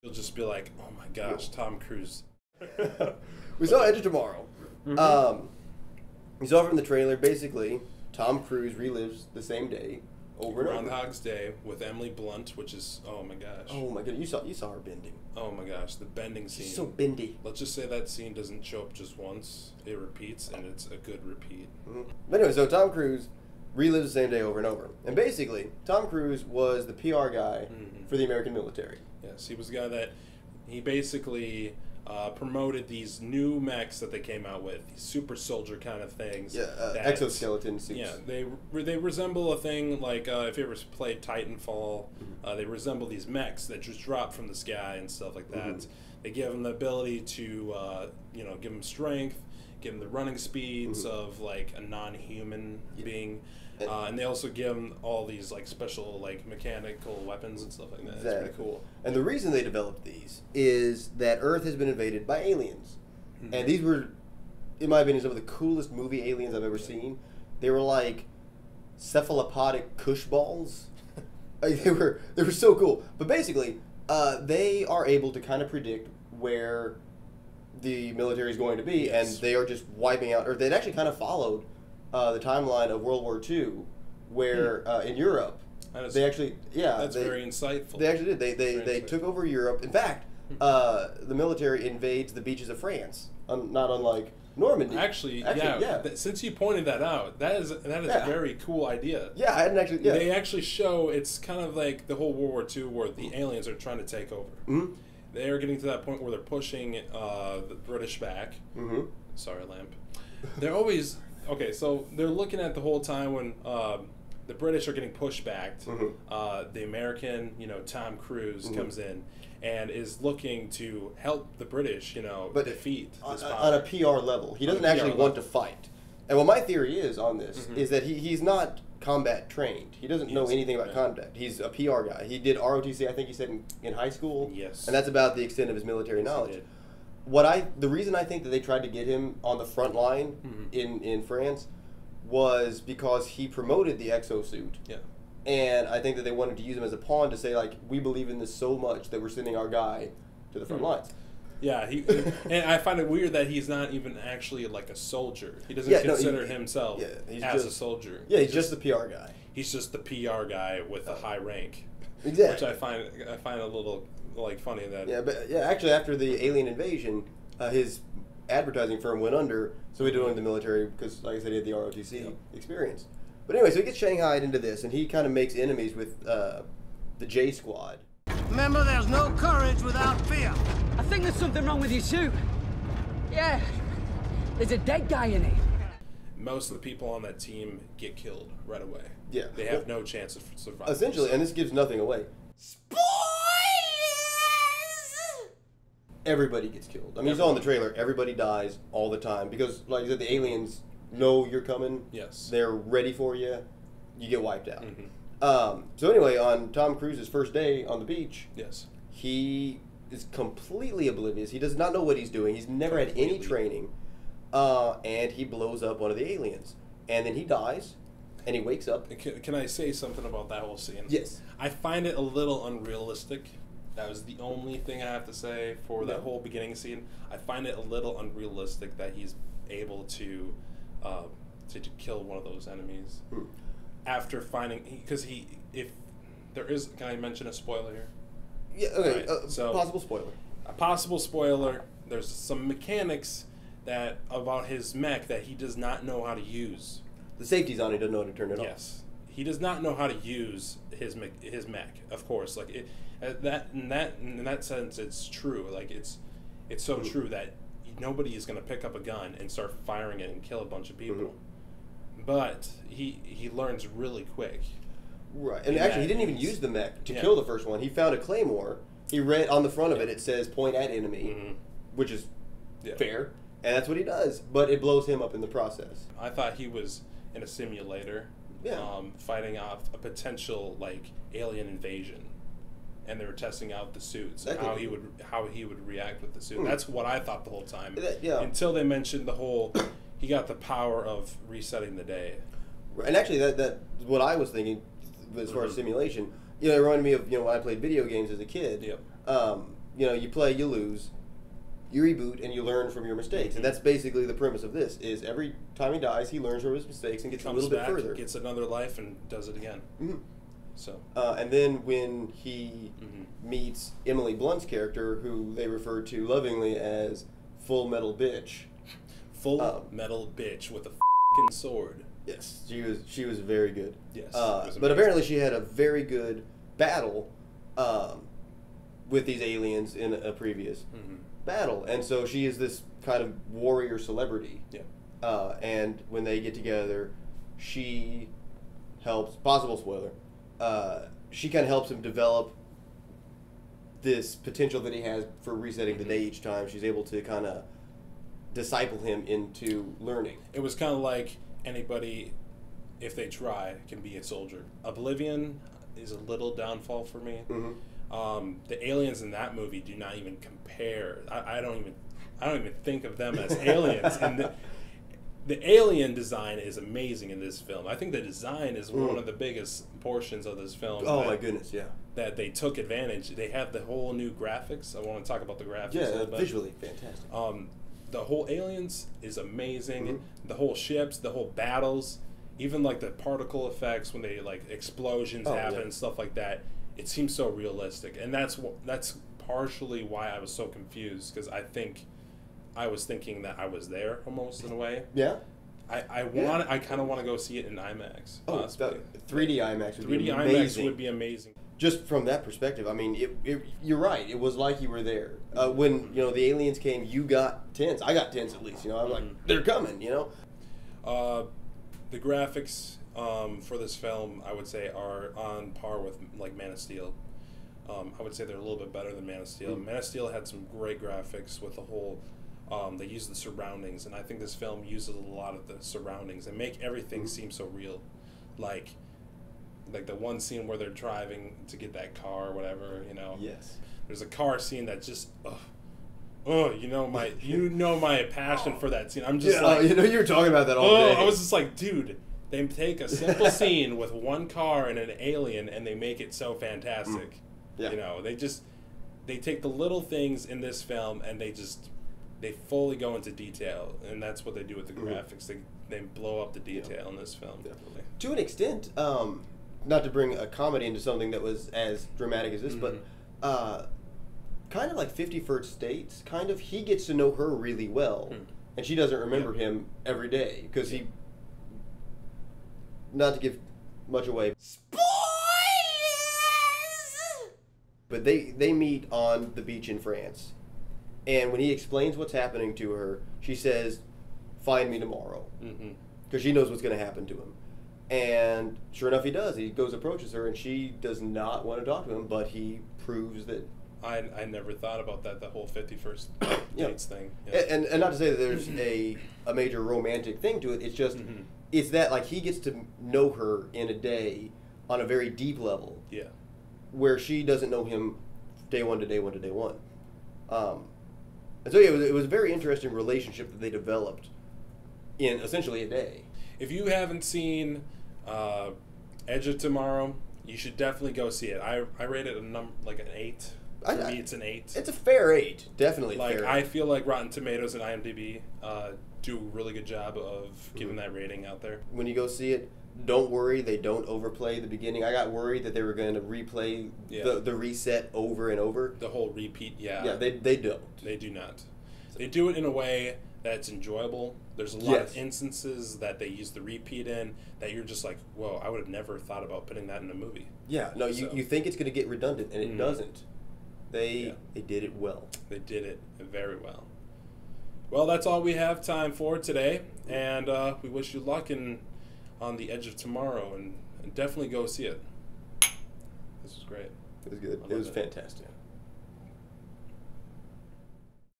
You'll just be like, oh my gosh, Tom Cruise. We saw Edge of Tomorrow. Mm-hmm. We saw from the trailer, basically, Tom Cruise relives the same day over and over. Groundhog's Day with Emily Blunt, which is, oh my gosh. Oh my god, you saw her bending. Oh my gosh, the bending scene. She's so bendy. Let's just say that scene doesn't show up just once. It repeats, and it's a good repeat. But anyway, so Tom Cruise relives the same day over and over. And basically, Tom Cruise was the PR guy for the American military. Yes, he was the guy that he basically promoted these new mechs that they came out with, these super soldier kind of things. Yeah, exoskeleton suits. Yeah, they resemble a thing like if you ever played Titanfall, they resemble these mechs that just drop from the sky and stuff like that. They give them the ability to, give them strength, give them the running speeds of like a non-human being. And they also give them all these like special like mechanical weapons and stuff like that. Exactly. It's pretty cool. And the reason they developed these is that Earth has been invaded by aliens. And these were, in my opinion, some of the coolest movie aliens I've ever seen. They were like cephalopodic cush balls. They were so cool. But basically, they are able to kind of predict where the military is going to be, and they are just wiping out Earth. They'd actually kind of followed the timeline of World War II, where in Europe, they actually, that's very insightful. They actually did. They took over Europe. In fact, the military invades the beaches of France, not unlike Normandy. Actually, yeah. Since you pointed that out, that is a very cool idea. Yeah, I hadn't actually. Yeah. They actually show it's kind of like the whole World War II, where the aliens are trying to take over. They are getting to that point where they're pushing the British back. Sorry, lamp. They're always. Okay, so they're looking at the whole time when the British are getting pushed back. The American, Tom Cruise comes in and is looking to help the British, defeat this power. On a PR level. He doesn't actually want to fight. And what my theory is on this is that he's not combat trained. He doesn't know anything about combat. He's a PR guy. He did ROTC, I think he said, in high school. Yes. And that's about the extent of his military knowledge. The reason I think that they tried to get him on the front line in France was because he promoted the exosuit. Yeah. And I think that they wanted to use him as a pawn to say, like, we believe in this so much that we're sending our guy to the front lines. Yeah, and I find it weird that he's not even actually like a soldier. He doesn't consider himself as a soldier. Yeah, he's just the PR guy. He's just the PR guy with a high rank. Exactly. Which I find a little like funny that. Yeah, but actually after the alien invasion, his advertising firm went under, so he joined the military because, like I said, he had the ROTC experience. But anyway, so he gets shanghaied into this, and he kind of makes enemies with the J Squad. Remember, there's no courage without fear. I think there's something wrong with your suit. Yeah, there's a dead guy in it. Most of the people on that team get killed right away. Yeah. They have no chance of surviving. Essentially, and this gives nothing away. Spoilers! Everybody gets killed. I mean, you saw in the trailer, everybody dies all the time because, like I said, the aliens know you're coming. Yes. They're ready for you. You get wiped out. So anyway, on Tom Cruise's first day on the beach, he is completely oblivious. He does not know what he's doing. He's never had any training. And he blows up one of the aliens. And then he dies, and he wakes up. Can I say something about that whole scene? Yes. I find it a little unrealistic. That was the only thing I have to say for that whole beginning scene. I find it a little unrealistic that he's able to kill one of those enemies after finding, because if there is, can I mention a spoiler here? Yeah. Okay. Right, so possible spoiler. A possible spoiler. There's some mechanics about his mech that he does not know how to use. The safety's on. He doesn't know how to turn it off. Yes, he does not know how to use his mech. Of course, like in that sense, it's true. Like it's so true that nobody is going to pick up a gun and start firing it and kill a bunch of people. But he learns really quick. Right, and actually, he didn't even use the mech to kill the first one. He found a claymore. He read on the front of it. It says "point at enemy," which is fair. And that's what he does, but it blows him up in the process. I thought he was in a simulator, fighting off a potential like alien invasion, and they were testing out the suits and how he would react with the suit. That's what I thought the whole time. Until they mentioned the whole, he got the power of resetting the day. And actually, that's what I was thinking as far as simulation. It reminded me of when I played video games as a kid. you play, you lose, you reboot, and you learn from your mistakes. And that's basically the premise of this, is every time he dies, he learns from his mistakes and gets a little bit further. Gets another life and does it again. Mm-hmm. So. And then when he meets Emily Blunt's character, who they refer to lovingly as Full Metal Bitch. Full Metal Bitch with a f***ing sword. Yes, she was very good. Yes. But apparently she had a very good battle with these aliens in a previous battle. And so she is this kind of warrior celebrity. Yeah. And when they get together, she helps, possible spoiler, she kind of helps him develop this potential that he has for resetting the day each time. She's able to kind of disciple him into learning. It was kind of like anybody, if they try, can be a soldier. Oblivion is a little downfall for me. The aliens in that movie do not even compare. I don't even think of them as aliens. And the alien design is amazing in this film. I think the design is one of the biggest portions of this film. Oh my goodness, yeah. That they took advantage. They have the whole new graphics. I want to talk about the graphics a little bit. Visually fantastic. The whole aliens is amazing. The whole ships, the whole battles, even like the particle effects when they like explosions happen and stuff like that. It seems so realistic, and that's partially why I was so confused, because I think I was thinking that I was there almost in a way. Yeah. I kind of want to go see it in IMAX. Oh, 3D IMAX would be amazing. 3D IMAX would be amazing. Just from that perspective, I mean, you're right. It was like you were there. When, the aliens came, you got tense. I got tense at least, I'm like, they're coming, The graphics for this film, I would say, are on par with, like, Man of Steel. I would say they're a little bit better than Man of Steel. Man of Steel had some great graphics with the whole... they use the surroundings, and I think this film uses a lot of the surroundings and make everything seem so real. Like the one scene where they're driving to get that car or whatever, Yes. There's a car scene that just, my passion for that scene. I'm just you were talking about that all day. I was just like, dude, they take a simple scene with one car and an alien and they make it so fantastic. Yeah. They take the little things in this film and they fully go into detail, and that's what they do with the graphics. They blow up the detail in this film. Definitely. To an extent, not to bring a comedy into something that was as dramatic as this, but kind of like 50 First Dates, he gets to know her really well, and she doesn't remember him every day, because he, not to give much away, spoilers! But they meet on the beach in France. And when he explains what's happening to her, she says, "Find me tomorrow." Because she knows what's going to happen to him. And sure enough, he does. He goes, approaches her, and she does not want to talk to him, but he proves that... I never thought about that, the whole 51st Dates thing. Yeah. And not to say that there's a major romantic thing to it. It's just, it's that, like, he gets to know her in a day on a very deep level. Yeah. Where she doesn't know him day one to day one to day one. And so it was a very interesting relationship that they developed in essentially a day. If you haven't seen Edge of Tomorrow, you should definitely go see it. I rate it an 8. For me, it's an 8. It's a fair 8, definitely. Fair 8. I feel like Rotten Tomatoes and IMDb do a really good job of giving that rating out there. When you go see it, don't worry, they don't overplay the beginning. I got worried that they were going to replay the reset over and over. The whole repeat, Yeah, they don't. They do not. They do it in a way that's enjoyable. There's a lot of instances that they use the repeat in that you're just like, whoa, I would have never thought about putting that in a movie. Yeah, no, you think it's going to get redundant, and it doesn't. They did it well. They did it very well. Well, that's all we have time for today, and we wish you luck on The Edge of Tomorrow, and definitely go see it. This was great. It was good. It was fantastic.